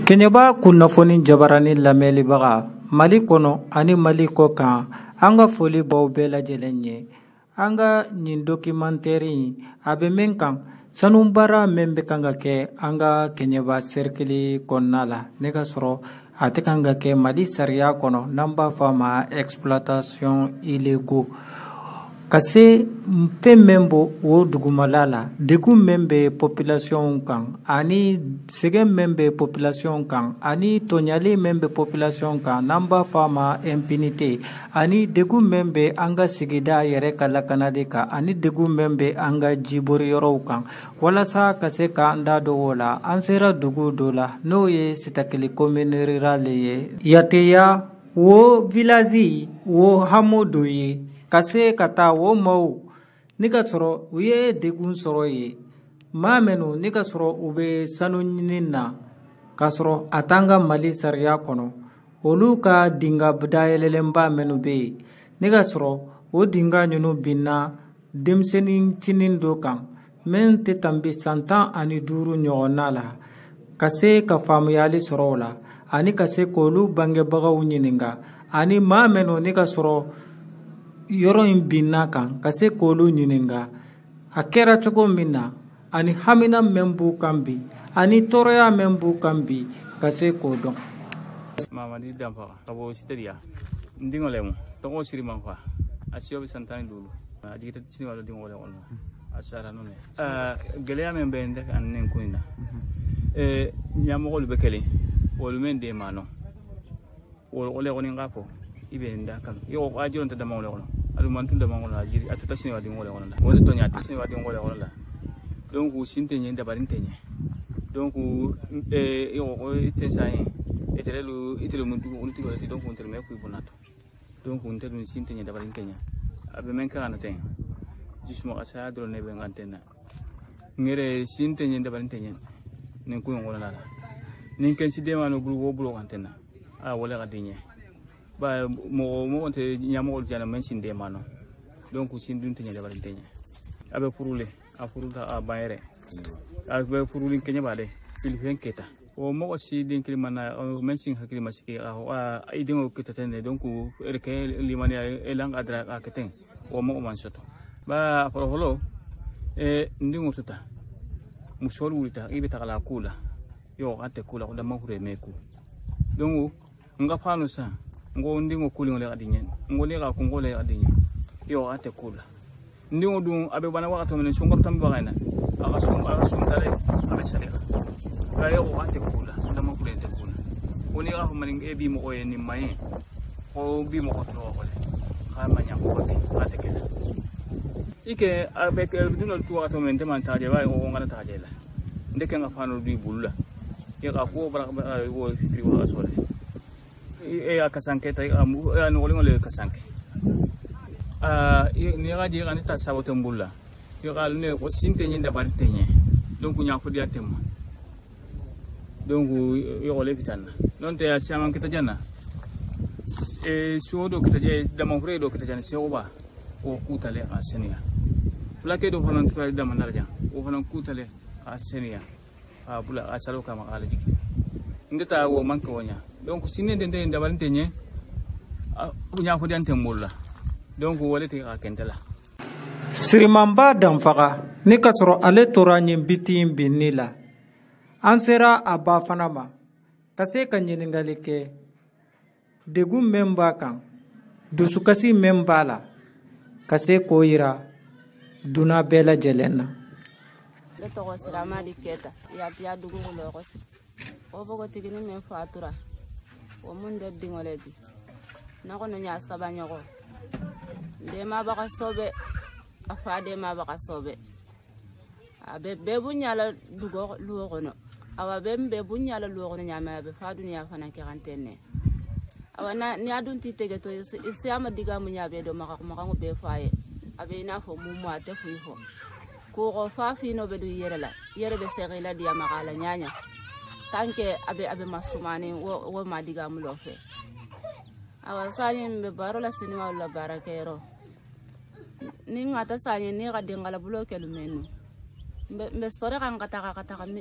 Kenyaba kunnafoni jabarani lamɛnlibaga Mali kɔnɔ ani Mali kɔ kan an ka foli b'aw bɛɛ lajɛlen ye. An ka nin documentaire a bɛ min kan sanubaara min bɛ kan ka kɛ an ka Kenyaba cercle kɔnɔna la ne ka sɔrɔ a tɛ kan ka kɛ Mali sariya kɔnɔ n'an b'a fɔ a ma exploitation illégaux ka se fɛn min bɔ o dugumala la degun min bɛ population kan ani sɛgɛn min bɛ population kan ani tɔɲali min bɛ population kan n'an b'a fɔ a ma impunité ani degun min bɛ an ka sigida yɛrɛ ka lakanali kan ani degun min bɛ an ka jibori yɔrɔw kan walasa ka se k'an da don o la an sera dugu dɔ la n'o ye Sitakili commune rurale ye Yateya o village o hameau dɔ ye ka se ka taa o maaw ni ka sɔrɔ u ye degun sɔrɔ ye maa minnu ni ka sɔrɔ u bɛ sanu ɲini na ka sɔrɔ a t'an ka Mali sariya kɔnɔ olu ka dinga dayɛlɛlenba minnu bɛ yen ni ka sɔrɔ o dinga ninnu binna denmisɛnnin cinin dɔ kan min tɛ tɛmɛ san 15 ɲɔgɔnna la ka se ka faamuyali sɔrɔ o la ani ka se k'olu bangebagaw ɲininka ani maa minnu ni ka sɔrɔ yɔrɔ in binna kan ka se k'olu ɲininka a kɛra cogo min na ani hamina min b'u kan bi ani tɔɔrɔya min b'u kan bi ka se k'o dɔn. Mamadi Danfa ka bɔ Sitediya n diŋo le mu tɔgɔ Siriman fa a siyo bɛ san 15 a jigita sini wala diŋo le kɔnɔ a sara no ne gɛlɛya min bɛ n tɛ an nin ko in na ɲɛmɔgɔlu bɛ kelen olu min de ma nɔ o le kɔni ka fɔ i bɛ n da kan i ko a jɔn tɛ dama le kɔnɔ alu man tun dama kɔnɔ a jiri a tuta sini wala diŋo le kɔnɔ la o de tɔɲa tɛ sini wala diŋo le kɔnɔ la donc sin tɛ ɲɛ dabarin tɛ ɲɛ donc i ko tɛ sa ye itele mun ulu tigo ti donc unter me ku bonato donc unter min sin tɛ ɲɛ dabarin tɛ ɲɛ a bɛ men kan tɛ justement asa dro ne be ngantena ngere sin tɛ ɲɛ dabarin tɛ ɲɛ nin ku ngona la nin ken si de ma no bulu bulu antena a wala ga dinye ba mo te nyamo jana men sin de ma no donc sin dun tɛ ɲɛ dabarin tɛ ɲɛ a bɛ furule a furuta a bayere a bɛ furulin kenya bale filfen keta o mo si din kilimana men sin hakili masike a idin ko tetene donc erke limani elang adra a keten o mo man soto ba holo ndingo tuta musol wulita ibe takala kula yo ate kula ko dama hure meku donc nga fanu sa ngo ndingo kulin le adinyen ngo le ga ko ngole adinyen yo ate kula ndingo dum abe bana wakato men sungor tam bagana aga sum dale abe sale ga yo ate kula dama hure te kula woni ga man nge bi mo o ni mai o bi mo ko to ko le ha manya ko ate kala ike abe ke dunol tu wakato men man taje ba o ngana taje la ndeke nga fanu du bulla ya ka ko bara wo fitri wa sore akasanke tay no ngole kasanke ni ga je kan ta sabote mbulla yo gal ne ko sinte nyi da bar tenye donc nya ko dia tem donc yo le bitana non te ya sama kita jana so do kita je da mon fredo kita jana se oba o kutale asenia plake do honon to da man darja o honon kutale asenia bula asalo kama alaji ngata wo manka wonya donc sinne de da bar tenye nya ko dia tembulla donc wala te ka kentala Sirimamba Danfaga ni ka sɔrɔ ale tora ɲin bitin binni la an sera a ba fana ma ka se ka ɲininkali kɛ degun min b'a kan dusukasi min b'a la ka se k'o yira duna bɛɛ lajɛlen na. Ne tɔgɔ Siramadi Keta Yateya dugu Lɔgɔsi o bogotigini min fatura o mun de diŋo le bi na kɔni ɲa saba ɲɔgɔn demabaga sobe a fa demabaga sobe a bɛ bɛɛ bunyala dugo luo kono awa bɛ bunyala luo kono ɲama a bɛ fa duniya fana kɛ kan tenne awa ni adun ti tege to isi ama diga munya bɛ do maka ngo bɛ fa ye a bɛ ina fo mumu a tɛ fu fo ko ko fa fi no bɛ du yere la yere bɛ sɛgɛ la dia maka la nyanya tanke a bɛ masumani wo ma diga mu lo fe awa sani mbe baro la sinima la barakero ni ngata sani ni ga dingala bulo kelu menu mbe sore kan kata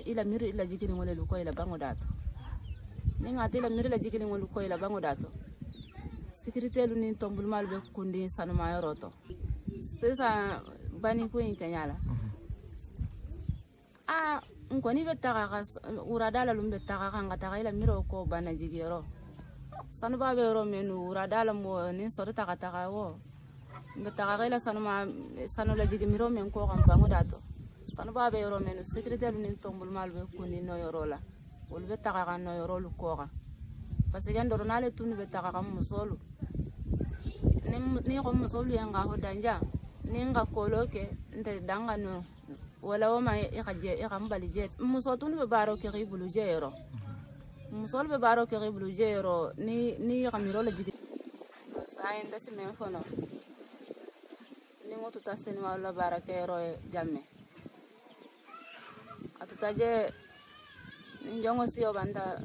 ila miri ila jikini ngole lu ko ila bango datu ni ngati la miri la jigini ngolu ko ila bango dato sécurité lu ni tombul mal be kundi sanuma yoroto sesa bani ko in kanyala ngoni be taka ka uradala lumbe taka ka ngata ila miro ko bana jigiro sanu ba be ro menu uradala mo ni sorita ka taka wo be taka ila sanu la jigi miro men ko kan bango dato sanu ba be ro menu sécurité lu ni tombul mal be kundi no yorola wol be taka ka no yorolu ko ka parce que ndoro nale tunu be taka ka musolu ni ko musolu yanga ho danja ni nga koloke nte danga no wala wama ikaje ikambali jet musotunu be baro ke ribulu jero musol be baro ke ribulu jero ni kamiro la jigi sai ndasi men fono ni ngoto taseni wala barake ro jamme atutaje njongo sio banda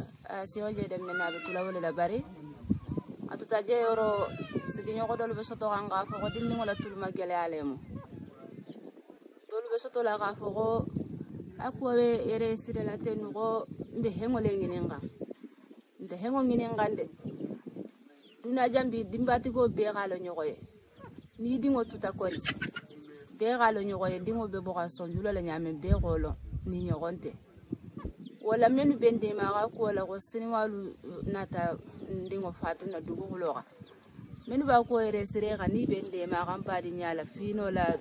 sio je dem menabe tula wala la bari atutaje ro siginyo ko dolu be soto ganga ko dinni wala tulma gele alemu dolu be soto la ga fo akwawe ere sire la tenu go mbe hengo le nginenga nde hengo nginenga nde duna jambi dimbati go be galo nyogoye ni dingo tuta ko be galo nyogoye dingo be bo gaso njulo la nyame be golo ni nyogonte wala menu bende ma ga ko la go siniwalu nata ndingo fatu na dugu huloga menu ba ko ere sire ga ni bende ma ga mbadi nyala fino la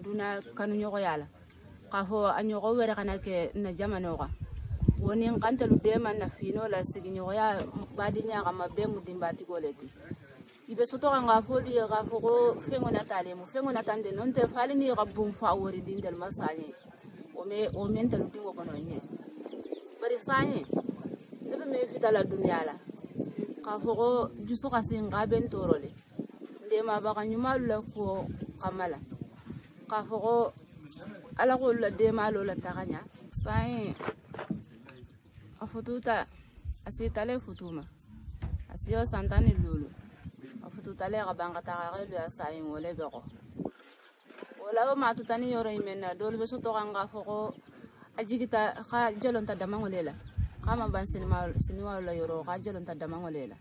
duna kanu nyogo yala kafo anyogo were kana ke na jamano ga woni nganta lu de man na fino la sigi nyogo ya badi nya ga mabbe mu dimbati goleti ibe soto ga foli ga fo go fengo na tale mu fengo na tande non te fali ni ga bum fa wori dindel masani o men te lu dingo kono nye bari sanye ne me fitala dunya la kafo go juso ka singa ben torole de ma ba ga nyumalu la ko kamala kafo ala ko la de malo la taganya sai afututa asitale futuma asiyo santani lulu afututa le gabanga tagare be sai ngole bego wala ma tutani yoro imena dole be soto ganga fo ajigita ka jolonta damangolela kama ban sinima la yoro ka jolonta damangolela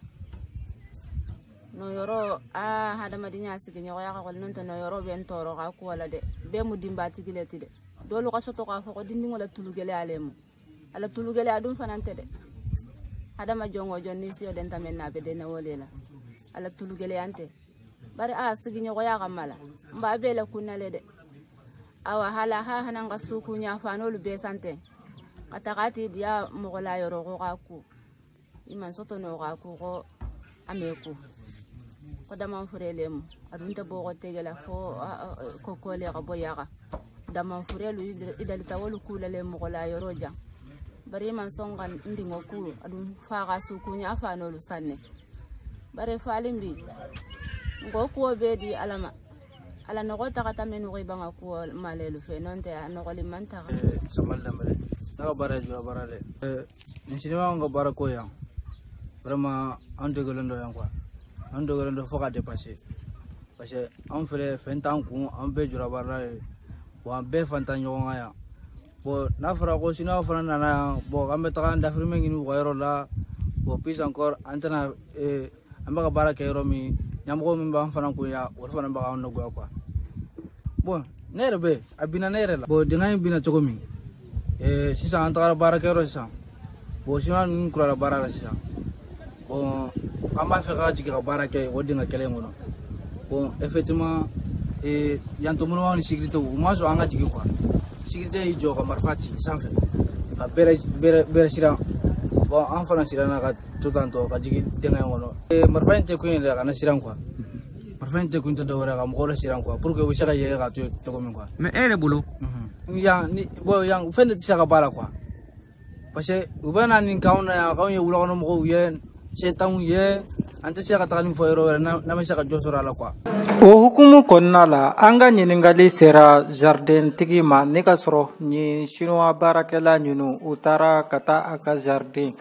no yoro hada madinya siginyo ya ka non to no yoro ben toro ka ko wala de be mu dimbati gileti de dolu ka soto ka fo dindingo la tulugele alemu ala tulugele adum fanante de hada ma jongo jonni si o den tamen na be de na wolela ala tulugele ante bari siginyo ya ka mala mba be la kunale de awa hala hananga suku nya fanolu be sante katakati dia mogola yoro ko ka ku iman soto no ka ku ko ameku ko dama furelem adunta bo ko tegela fo ko ko le ga boyaga dama furelu idal tawolu kula le mo la yoroja bari man songa ndingo ku adun faga suku nya fanolu sanne bare falimbi ngo ko be di alama ala no ko takata menu ko banga ko malelu fe nonte no ko limanta samal lamre na barale ni sinima ngo barako ya vraiment ande golando yang quoi ando golando foka dépasser parce que on fait 20 ans ko on be jura barale wa be fanta nyonga ya bo na fara ko sina fara na bo gambe ta nda firme ngini ko yoro la bo puis encore antana ambaga baraka yoro mi nyamgo mi ba fana ko ya wo fana ba on go quoi bon nere be abina nere la bo dinga bina chokomi sisa antara baraka yoro sisa bo sina nkura la baraka sisa bon amba fe ga jiga baraka wo dinga kele ngono bon effectivement yanto muno wani sécurité o maso anga jigi quoi sécurité yi joga marfati sanfe ka bere sira bon en fana sira na ka tout tanto ka jigi dinga ngono marfante ko yin la kana sira quoi marfante ko into do wara ka mo sira quoi pour que wo saka ye ka to ko min quoi mais ere bolo yang ni bo yang fende saka bala quoi parce que ubana nin kauna ya kaunye ulo no mo yen setan ye ante saka talim foiro na me saka josora la quoi o hukumu konna la anga nyiningali sera jardin tigi ma ne ka soro ni chinois barakela nyunu utara kata aka jardin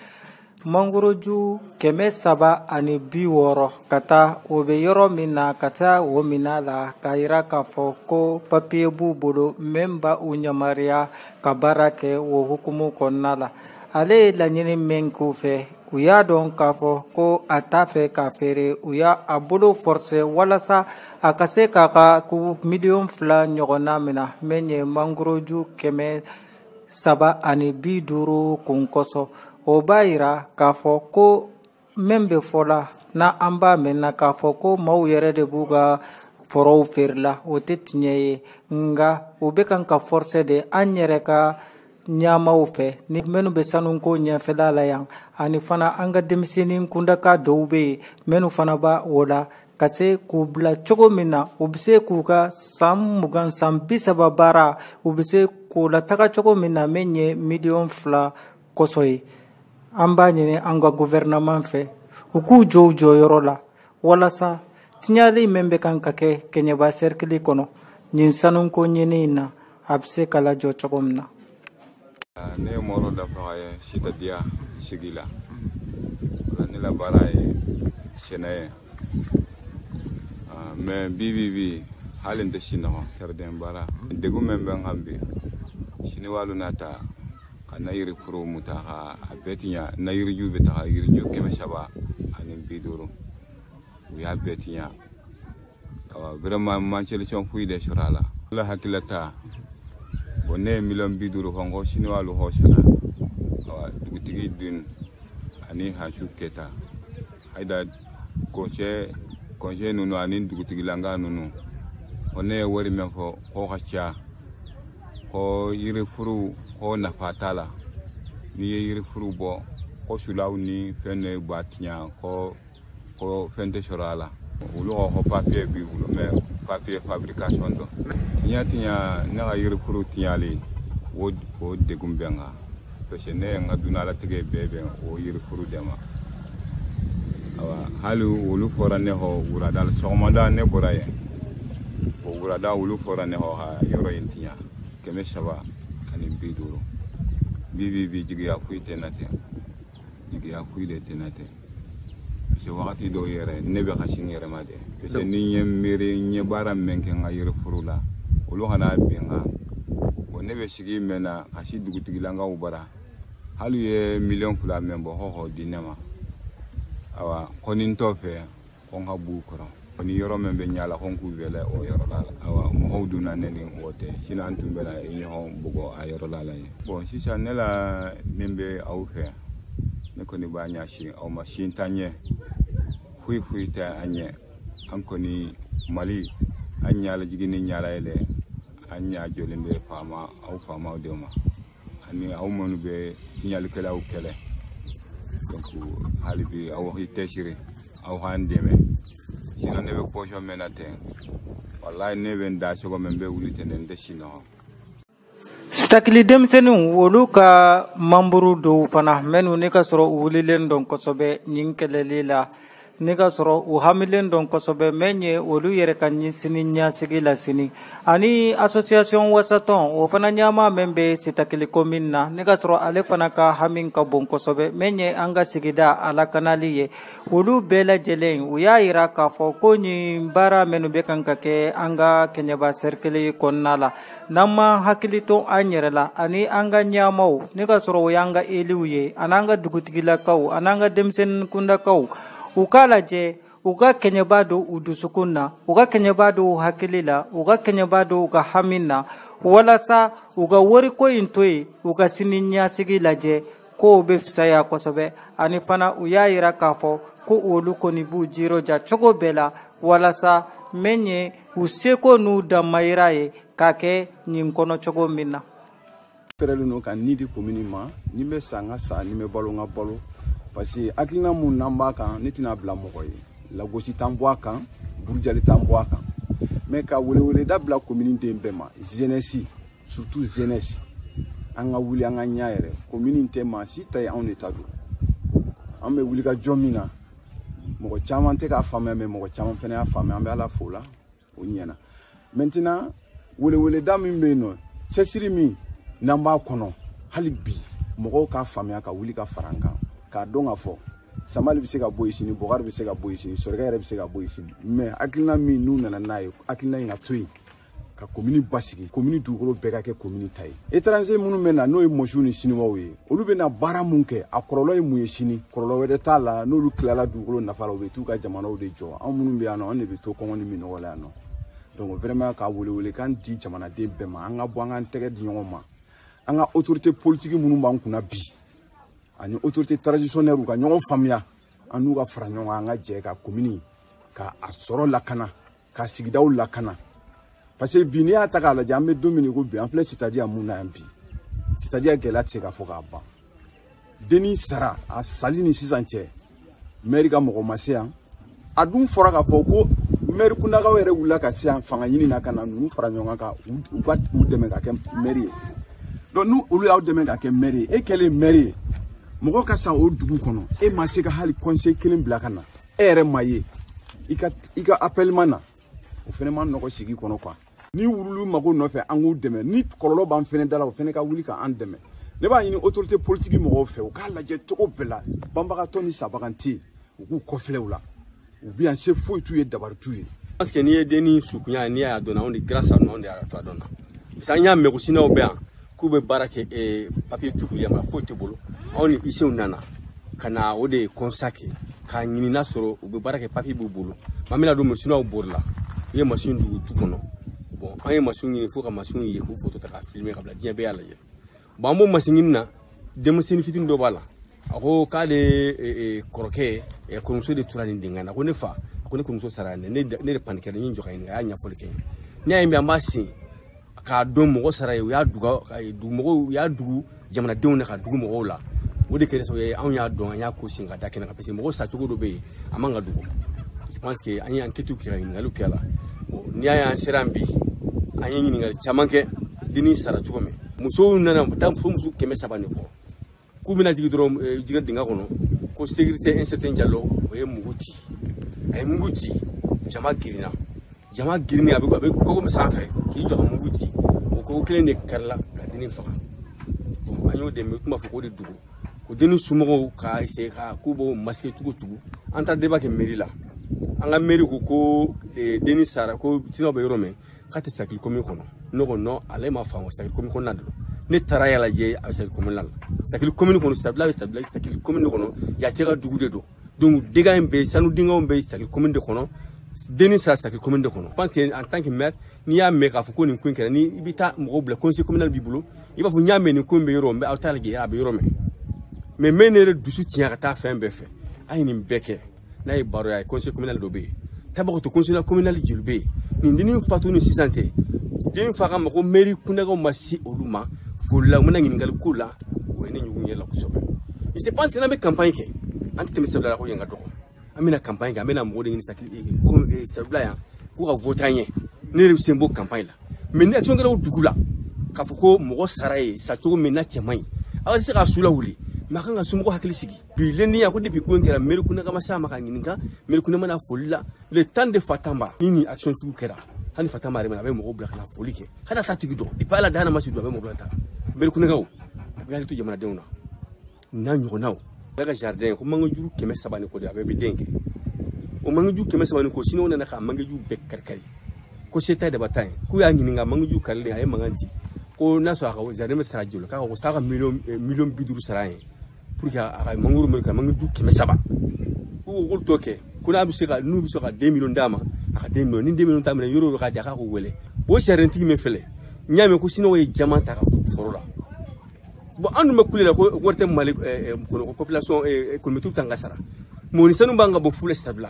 manguroju keme saba ani biworo kata obe yoro mina kata o mina la kaira ka foko papier bu bolo memba unyamaria ka barake o hukumu konna la ale la ɲini men k'u fɛ u y'a dɔn k'a fɔ ko a t'a fɛ k'a feere u y'a a bolo forcer walasa a ka se k'a ka miliyɔn 2 ɲɔgɔnna mina min ye mangoroju 350 kun kosɔn o b'a yira k'a fɔ ko min bɛ fɔ la na an b'a mɛnna k'a fɔ ko maaw yɛrɛ de b'u ka forow feerela o tɛ tiɲɛ ye nga u bɛ kan ka forcer de an yɛrɛ ka ɲaamaw fɛ ni minnu bɛ sanuko ɲɛfɛla la yan ani fana an ka denmisɛnnin kundaka dɔw bɛ yen minnu fana b'a o la ka se k'u bila cogo min na u bɛ se k'u ka san 20 san 30 baara u bɛ se k'o lataga cogo min na min ye miliyɔn 2 kosɔn ye an b'a ɲini an ka gouvernement fɛ u k'u jɔ u jɔyɔrɔ la walasa tiɲali min bɛ kan ka kɛ Keɲeba cercle kɔnɔ nin sanuko ɲini in na a bɛ se ka lajɔ cogo min na. Ne ye Moro Dafaga ye Sitadiya sigi la ne la baara ye sɛnɛ ye mais bi hali n tɛ si nɔgɔ jardin baara degun min bɛ n kan bi sini walu nata ka na yiri foro mu ta ka a bɛɛ ti ɲa na yiriju bɛ taga yiriju 300 ani 50 u y'a bɛɛ ti ɲa vraiment man solution foyi de sɔrɔ a la ala hakilata bon ne miliyɔn 50 fɔ n ko sini walu hɔ sara dugutigi dun ani Hasu Keta hayda conseil ninnu ani dugutigilanga ninnu ko ne ye wari min fɔ ko ka ca ko yirifuru ko nafa t'a la n'i ye yirifuru bɔ ko sulaw ni fɛn de b'a tiɲɛ ko fɛn tɛ sɔrɔ a la olu ko papier b'i bolo mais papier fabrication dɔn tiɲɛ ne ka yirifuru tiɲɛli o degun bɛ n kan parce que ne ye n ka dunalatigɛ bɛɛ bɛn o yirifuru de ma hali olu fɔra ne hɔ wurada sɔgɔmada ne bɔra yen o wurada olu fɔra ne hɔ ka yɔrɔ in tiɲɛ 300 ani 50 bi jigiya foyi tɛ na ten jigiya foyi de tɛ na ten parce que wagati dɔw yɛrɛ ne bɛ ka sin yɛrɛ ma dɛ parce que ni n ye miiri n ye baara min kɛ n ka yirifuru la olu kana bin kan bon ne bɛ sigi mɛn na ka si dugutigilankaw bara hali ye miliyɔn 2 min bɔ hɔhɔ di ne ma awa ko ni n tɔ fɛ ko n ka b'u kɔrɔ ko ni yɔrɔ min bɛ ɲɛ la ko n k'u wɛlɛ o yɔrɔ la awa mɔgɔw donna ne ni o tɛ sinon an tun bɛ na ɲɔgɔn bugɔ a yɔrɔ la yen bon sisan ne la min bɛ aw fɛ ne kɔni b'a ɲɛsin aw ma sin t'a ɲɛ foyi tɛ an ɲɛ an kɔni Mali an ɲala jigini ɲala yɛlɛ an ɲa jɔlen bɛ aw faamaw de ma ani aw minnu bɛ tiɲalikɛlaw kɛlɛ donc hali bi aw k'i cɛsiri aw k'an dɛmɛ sinon ne bɛ position min na ten wallahi ne bɛ n da cogo min n bɛ wuli ten n tɛ si nɔgɔ. Sitakili denmisɛnninw olu ka membres dɔw fana minnu ne ka sɔrɔ u wulilen dɔn kosɛbɛ nin kɛlɛli la ne ka sɔrɔ u hamilen dɔn kosɛbɛ min ye olu yɛrɛ ka ɲɛsini ɲɛsigi la sini ani association wasatɔn o fana ɲɛmaa min bɛ Sitakili commune na ne ka sɔrɔ ale fana ka hami ka bon kosɛbɛ min ye an ka sigida a lakanali ye olu bɛɛ lajɛlen u y'a yira k'a fɔ ko nin baara minnu bɛ kan ka kɛ an ka Keɲeba cercle kɔnɔna la n'an ma hakili to an yɛrɛ la ani an ka ɲɛmaw ne ka sɔrɔ o y'an ka eliw ye ani an ka dugutigilakaw ani an ka denmisɛnnin kundakaw u k'a lajɛ u ka Keɲeba don u dusukun na u ka Keɲeba don u hakili la u ka Keɲeba don u ka hami na walasa u ka wariko in to yen u ka sini ɲɛsigi lajɛ ko bɛ fisaya kosɛbɛ ani fana u y'a yira k'a fɔ ko olu kɔni b'u jiroja cogo bɛɛ la walasa min ye u seko n'u damayira ye k'a kɛ nin kɔnɔ cogo min na. fɛrɛlen don ka ni di commune ma ni bɛ sa n ka sa ni bɛ balo n ka balo parce que hakilina mun n'an b'a kan ne tɛna bila mɔgɔ ye lagosi t'an bɔ a kan burujali t'an bɔ a kan mais ka weleweleda bila commune den bɛɛ ma jeunesse surtout jeunesse an ka wuli an ka ɲa yɛrɛ commune tɛ maa si ta ye anw de ta don an bɛ wuli ka jɔ min na mɔgɔ caman tɛ k'a faamuya mais mɔgɔ caman fana y'a faamuya an bɛ ala fo la o ɲɛna maintenant weleweleda min bɛ yen nɔ cɛsiri min n'an b'a kɔnɔ hali bi mɔgɔw k'a faamuya ka wuli ka fara an kan k'a dɔn k'a fɔ Samali bɛ se ka bɔ yen sini Bɔkari bɛ se ka bɔ yen sini Sɔrɔkɛ yɛrɛ bɛ se ka bɔ yen sini mais hakilina min n'u nana n'a ye hakilina in ka to yen ka commune basigi commune dugukolo bɛɛ ka kɛ commune ta ye étranger minnu bɛ na n'o ye mɔsiw ni siniwaw ye olu bɛ na baara mun kɛ a kɔlɔlɔ ye mun ye sini kɔlɔlɔ wɛrɛ t'a la n'olu tilala dugukolo nafa la u bɛ t'u ka jamanaw de jɔ anw minnu bɛ yan nɔ an de bɛ to kɔngɔ ni minɔgɔ la yan nɔ donc vraiment ka wele kan di jamanaden bɛɛ ma an ka bɔ an k'an tɛgɛ di ɲɔgɔn ma an ka autorité politique minnu b'an kunna bi ani autorité traditionnelle u ka ɲɔgɔn faamuya an n'u ka fara ɲɔgɔn kan an ka jɛ ka commune ka a sɔrɔ lakana ka sigidaw lakana parce que bi n'i y'a ta k'a lajɛ an bɛ don min ko bi an filɛ c'est-à-dire mun na yan bi c'est-à-dire gɛlɛya tɛ se ka fɔ k'a ban denni sara a sali ni sisan cɛ maire ka mɔgɔ ma se yan a dun fɔra k'a fɔ ko maire kundagaw yɛrɛ wulila ka se yan fanga ɲini na ka na ninnu fara ɲɔgɔn kan u ka u dɛmɛ ka kɛ maire ye donc n'u olu y'aw dɛmɛ ka kɛ maire ye e kɛlen maire ye mɔgɔ ka sa o dugu kɔnɔ e ma se ka hali conseil kelen bila ka na e yɛrɛ ma ye i ka appel ma na o fɛnɛ ma nɔgɔ sigi kɔnɔ quoi ni wululu mago nɔfɛ an k'u dɛmɛ ni kɔlɔlɔ b'an fɛnɛ da la o fɛnɛ ka wuli ka an dɛmɛ ne b'a ɲini autorité politique mɔgɔw fɛ u k'a lajɛ cogo bɛɛ la banbagatɔ ni sabagan tɛ yen u k'u kɔfilɛ u la u bɛ yan se foyi t'u ye dabari t'u ye. parce que n'i ye denni sukunya n'i y'a dɔn anw de grâce à nous anw de y'a to a dɔn na parce que an y'a mɛn ko siniwaw bɛ yan k'u bɛ baara kɛ papier t'u yama foyi tɛ bolo anw ni isew nana ka na o de consacrer k'a ɲini n'a sɔrɔ u bɛ baara kɛ papier b'u bolo maa min na don siniwaw bɔr'o la u ye machine dugu du kɔnɔ bon an ye machine ɲini fo ka machine ye k'u photo ta k'a filmer ka bila diɲɛ bɛɛ y'a lajɛ bon an b'o machine ɲini na denmisɛnnin fitinin dɔ b'a la a ko k'ale kɔrɔkɛ kɔrɔmuso de tora nin denkɛ na ko ne fa a ko ne kɔrɔmuso sara ne de panikɛra n ye jɔ ka ɲininka a y'a ɲɛfɔli kɛ ne y'a ye an b'a sen k'a dɔn mɔgɔ sara ye u y'a dugumɔgɔw u y'a dugu jamanadenw na ka dugu mɔgɔw la o de kɛra sababu ye anw y'a dɔn an y'a ko sen ka da kɛnɛ kan parce que mɔgɔ sacogo dɔ bɛ yen a man ka dugu je pense que an ye enquête kɛ ka ɲininkaliw kɛ a la bon n'i y'a ye an sera yan bi an ye ɲininkali caman kɛ denni sara cogo min musow nana taa fo muso 300 de kɔ k'u bɛna jigin dɔrɔn jigin dingɛ kɔnɔ ko sécurité un certain Diallo o ye mugu ci a ye mugu ci jama girinna a bɛ kɔgɔ min sanfɛ k'i jɔ ka mugu ci o kɔgɔ kelen de karila ka denni faga bon an y'o dɛmɛ kuma fɔ k'o de dogo ko denni somɔgɔw ka essayer ka k'u b'o masquer cogo cogo an taara débat kɛ mairie la an ka mairie ko denni sara ko siniwaw bɛ yɔrɔ min k'a tɛ Sakili commune kɔnɔ ne ko non ale ma faamu Sakili commune kɔnɔna de ne taara yala lajɛ a bɛ Sakili commune la Sakili commune kɔnɔ sabula bɛ sabula Sakili commune de kɔnɔ Yathie ka dugu de don donc dégâts in bɛ sanu dingɛw bɛ Sakili commune de kɔnɔ denni sara Sakili commune de kɔnɔ je pense que en tant que maire n'i y'a mɛn k'a fɔ ko nin ko in kɛra ni i bɛ taa mɔgɔw bila conseil communal b'i bolo i b'a fɔ n y'a mɛn nin ko in bɛ yɔrɔ min aw t'a lajɛ a bɛ yɔrɔ min mais ne yɛrɛ dusu tiɲɛ ka taa fɛn bɛɛ fɛ a ye nin bɛɛ kɛ n'a ye baro ye conseil communal dɔ bɛ yen tabakoto conseil communal joli bɛ yen nin denni fatu ni sisan tɛ denni fa ka mɔgɔ mairie kundagaw ma se olu ma foli la u mana ɲininkali ko la o ye ne ɲugun ye la kosɛbɛ je pense que n'an bɛ campagne kɛ an tɛ tɛmɛ sabula ko yen ka dɔgɔ an bɛna campagne kɛ an bɛna mɔgɔw de ɲini sabula yan k'u ka vote an ye ne yɛrɛ bɛ sen bɔ campagne la mais ni action kɛra o dugu la k'a fɔ ko mɔgɔ sara ye sacogo min n'a cɛ man ɲi aw tɛ se k'a su lawuli mais a kan ka somɔgɔw hakili sigi bi lendenya ko depuis ko in kɛra mairie kundaga ma se a ma ka ɲininka mairie kundaga mana foli la le temps de Fatamba ni action sugu kɛra hali Fatamba yɛrɛ a bɛ mɔgɔw bila ka na foli kɛ hali a t'a tigi dɔn depuis ala dana ma se don a bɛ mɔgɔw bila ta mairie kundagaw a bɛ hakili to jamanadenw na n'a ɲɔgɔnnaw bɛɛ ka jardin ko mangejuru 300 ni ko de a bɛɛ bɛ den kɛ o mangejuru 300 ni ko siniwaw nana ka mangejuru bɛɛ kari-kari ko se t'a daba ta ye k'u y'a ɲininka mangejuru karilen a ye mankan ci ko n'a sɔrɔ a ka jardin bɛ sara joli k'a ko s'a ka miliyɔn 50 sara ye pour que a ka mangoro min ka mangejuru 300 k'u ko t'o kɛ ko n'a bɛ se ka n'u bɛ se ka 2 millions d'a ma a ka 2 millions ni 2 millions t'a minɛ yɔrɔ o yɔrɔ k'a di a k'a ko wele o jardin tigi min filɛ n y'a mɛn ko siniwaw ye jama ta ka foro la bon an dun bɛ kule la ko wari tɛ Mali population communauté tan ka sara mɔni sanu b'an ka bɔ fule sabula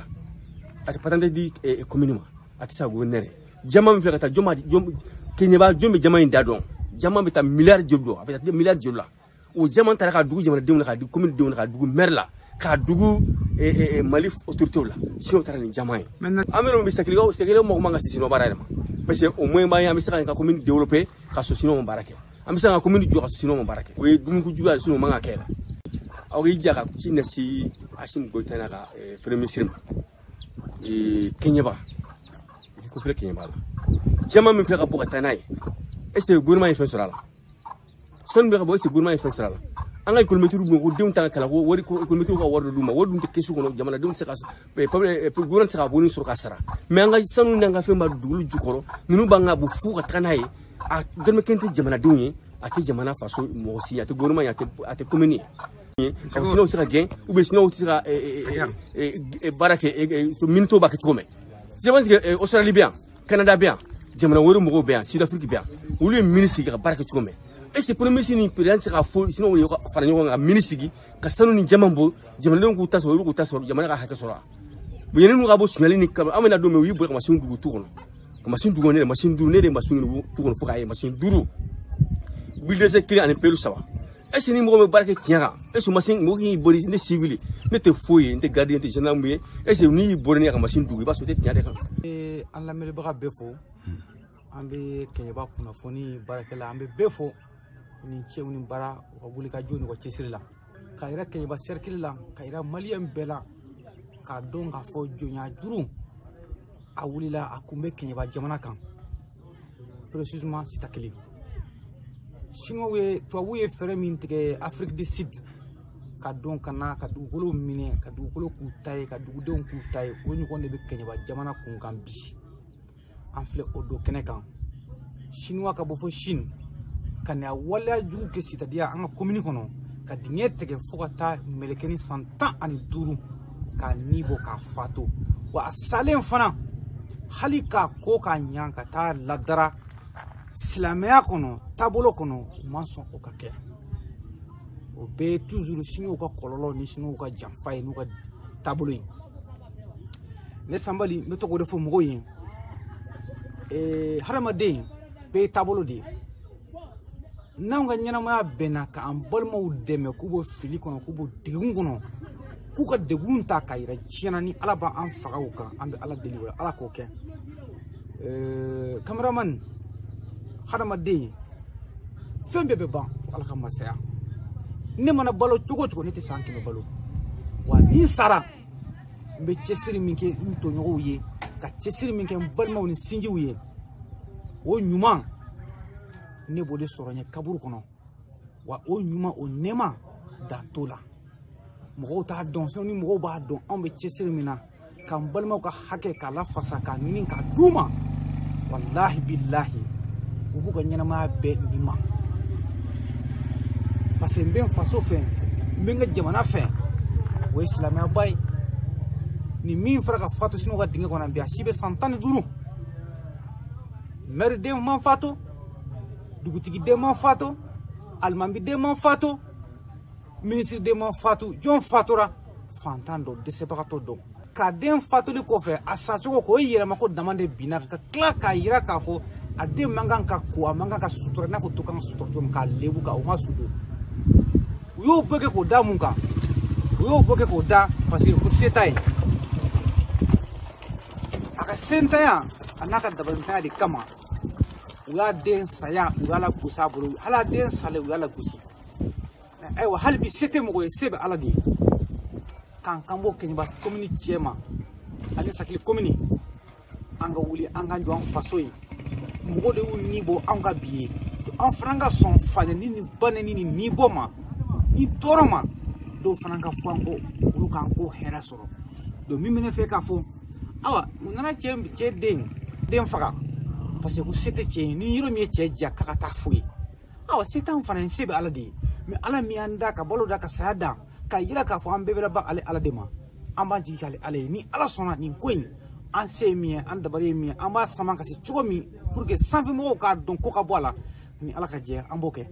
a tɛ patente di commune ma a tɛ se ka gouverneur jama min filɛ ka taa Keɲeba jɔn bɛ jama in da dɔn jama bɛ taa miliyari joli dɔn a bɛ taa miliyari joli la o jama taara ka dugu jamanadenw la ka dugu commune denw la ka dugu maire la ka dugu Mali autoritéw la siniwaw taara nin jama ye an bɛ Sakiliw mɔgɔ man ka se siniwaw baara yɛrɛ ma parce que au moins b'an ye an bɛ se ka commune développer ka sɔrɔ siniwaw ma baara kɛ an bɛ se ka commune jɔ ka sɔrɔ siniwaw ma baara kɛ o ye dumuni kojugu ye siniwaw man ka kɛ la aw y'i diya ka ci ɲɛsin Assimi Goïta n'a ka premier ministre ma Keɲeba ko filɛ Keɲeba la jama min filɛ ka bɔ ka taa n'a ye est ce que gouvernement ye fɛn sɔrɔ a la sɔnni bɛ ka bɔ est ce que gouvernement ye fɛn sɔrɔ a la an ka kilometre dun ko denw ta kala ko wari ko kilometre ka wari dun ma wari dun te kesu kono jamana denw se ka gouvernement se ka boni sur ka sara mais an ka sanu nan ka fe ma dugulu jukoro ninu banga bu fu ka kana ye a deme kente jamana denw ye a te jamana faso mo si a te gouvernement ya te commune sinon sera gain ou bien sinon sera barake minto ba ke tome je pense que Australie bien Canada bien jamana wori mo bien Sud Afrique bien ou le ministre ka barake tome est-ce que premier ministre ni président sera fo sinon on fara ñoo nga ministre gi ka sanu ni jamambo jamana ko taso jamana ka hakka sora bu yeneen mu ga bo signali ni kam amena do me wi bo machine dugu tukono machine dugu ne machine duru ne de machine dugu tukono fo ka ay machine duru bu de se kiri an pelu sawa est-ce que ni mo me barke tiara est-ce que machine mo gi bori ne civil ne te foye ne gardien te gendarme est-ce que ni bori ne ka machine dugu ba so te tiara kan an la mele ba befo ambe kenya ba kuna foni barke la ambe befo ni chew ni bara ko buli ka joni ko cesirla ka ira kenya ba cercle la ka ira malien bela ka don ga fo jonya duru a wulila a kumbe kenya ba jamana kan précisément sitakeli sino we to wuye fere min tege Afrique du Sud ka don kana ka dugolo mine ka dugolo ku tay ka dugudon ku tay woni ko ne be kenya ba jamana kun kan bi en fle odo kenekan chinois ka bo fo Chine kana wala jugu ke c'est-à-dire an ka commune kono ka dinge tege fokata melekeni 100 ani duru ka nibo ka fato wa salen fana halika ko ka nyanka ta ladara silamaya kono tabolo kono manson o ka ke o be toujours sino ka kololo ni sino ka jamfay no ka tabolo ne sambali meto ko defo mo yin haramade be tabolo di nanga nyana ma bena ka an balmo deme kubo fili kono kubo digun kono ku ka degun ta kayira ciana ni ala ba an fagaw kan an be ala deli wala ala ko ke cameraman hadama de fembe be ban ala ka masaya ne mana balo cugo ne te sanki me balo wa ni sara be cesiri minke nto nyogo ye ka cesiri minke balmo ni sinji ye o nyuma ne bode soronya kaburu kono wa o nyuma o nema dantola mo ta don so ni mo ba don on be cesiri mina kan balma ka hake ka la fasa ka nin ka duma wallahi billahi ubu ga nyana ma be ndima parce que ben faso fe menga jamana fe o islamia bay ni min fraka fatu sino ga dinga kona biya sibe santani duru mer de man fatu dugutigi de man fatu almambi de man fatu ministre de man fatu jon fatura fantando de separato do ka den fatuli ko fe asacho ko yira mako damande binar ka kla ka yira ka fo ade mangan ka ko mangan ka sutura na ko to kan sutura to ka lebu ka o ma sudu yo boke ko da mun ka yo boke ko da parce que ko setai aka senta ya anaka dabanta di kama uya den saya uya kusa buru hala den sale uya kusi aywa hal bi sete mo ko sebe ala di kan kambo kenya bas community chema ali sakli community anga wuli anga njo fasoyi mo de wu nibo anga biye to an franga son fane ni bane ni boma ni toroma do franga fango ulu kan ko hera soro do mi mene fe ka fo awa ngana che den faga parce que ku sete che ni yiro mi che ja ka ta fuyi awa setan fane sebe ala di mi ala mi anda ka bolo da ka sada ka yira ka fo an bebela ba ale ala dema an ba jigi kale ale ni ala sona ni koin an se mi an dabare mi an ba saman ka se chugo mi pour que sans mo ka don ko ka bola ni ala ka je an boke